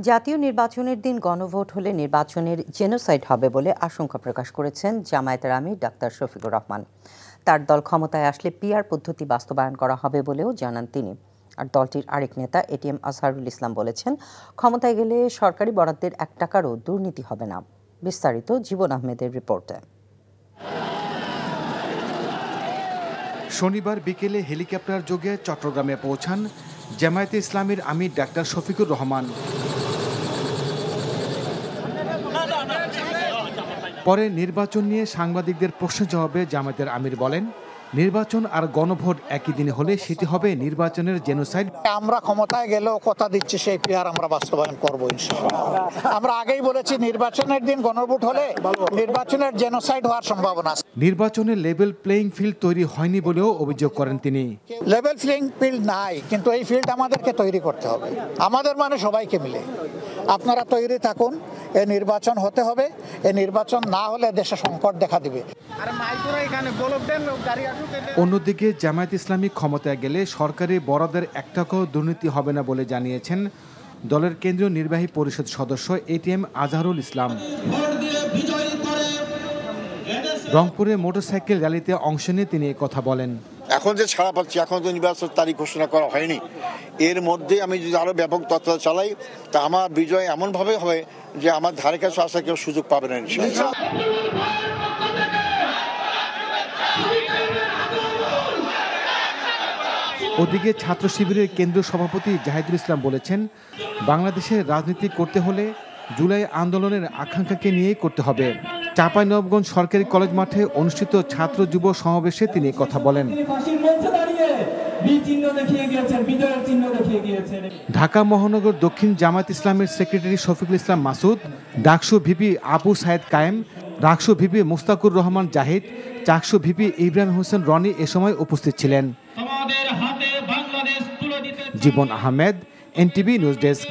জাতীয় নির্বাচনের দিন গণভোট হলে নির্বাচনের জেনোসাইড হবে বলে আশঙ্কা প্রকাশ করেছেন জামায়াতের আমির ডাক্তার শফিকুর রহমান। তার দল ক্ষমতায় আসলে পিআর পদ্ধতি বাস্তবায়ন করা হবে বলেও জানান তিনি। আর দলটির আরেক নেতা এটিএম আজহারুল ইসলাম বলেছেন, ক্ষমতায় গেলে সরকারি বরাদ্দের 1 টাকারও দুর্নীতি হবে না। বিস্তারিত জীবন আহমেদের রিপোর্টে। শনিবার বিকেলে হেলিকপ্টার যোগে চট্টগ্রামে পৌঁছান জামায়াতে ইসলামীর আমির ডাক্তার শফিকুর রহমান। পরে নির্বাচন নিয়ে সাংবাদিকদের প্রশ্ন জবাবে জামায়াতের আমির বলেন, নির্বাচন আর গণভোট একই দিনে হলে সেটি হবে নির্বাচনের জেনোসাইড। আমরা ক্ষমতায় গেলেও কথা দিচ্ছি সেই পিআর আমরা বাস্তবায়ন করবো ইনশাআল্লাহ। আমরা আগেই বলেছি নির্বাচনের দিন গণভোট হলে নির্বাচনের জেনোসাইড হওয়ার সম্ভাবনা আছে। নির্বাচনে লেভেল প্লেইং ফিল্ড তৈরি হয়নি বলেও অভিযোগ করেন তিনি। লেভেল প্লেইং ফিল্ড নাই, কিন্তু এই ফিল্ড আমাদেরকে তৈরি করতে হবে, আমাদের মানে সবাইকে মিলে। আপনারা তৈরি থাকুন, এই নির্বাচন হতে হবে। এই নির্বাচন না হলে দেশে সংকট দেখা দিবে। অন্যদিকে জামায়াত ইসলামী ক্ষমতায় গেলে সরকারি বরাদ্দের 1 টাকাও দুর্নীতি হবে না বলে জানিয়েছেন দলের কেন্দ্রীয় নির্বাহী পরিষদ সদস্য এটিএম আজহারুল ইসলাম। রংপুরে মোটরসাইকেল র্যালিতে অংশ নিয়ে তিনি কথা বলেন। এখন যে ছাড়া পাচ্ছি, এখন তো নির্বাচন তারিখ ঘোষণা করা হয়নি। এর মধ্যে আমি যদি আরো ব্যাপক তৎপরতা চালাই, তা আমার বিজয় এমনভাবে হবে যে আমার ধারে কাছে আসা কেউ সুযোগ পাবে না ইনশাআল্লাহ। ওদিকে ছাত্র শিবিরের কেন্দ্রীয় সভাপতি জাহিদুল ইসলাম বলেছেন, বাংলাদেশের রাজনীতি করতে হলে জুলাই আন্দোলনের আকাঙ্ক্ষাকে নিয়েই করতে হবে। চাঁপাইনবাবগঞ্জ সরকারি কলেজ মাঠে অনুষ্ঠিত ছাত্র যুব সমাবেশে তিনি কথা বলেন। ঢাকা মহানগর দক্ষিণ জামায়াত ইসলামের সেক্রেটারি শফিকুল ইসলাম মাসুদ, ডাকসু ভিপি আবু সায়েদ কায়েম, ডাকসু ভিপি মুস্তাকুর রহমান জাহিদ, চাকসু ভিপি ইব্রাহিম হোসেন রনি এ সময় উপস্থিত ছিলেন। জীবন আহমেদ, এনটিভি নিউজ ডেস্ক।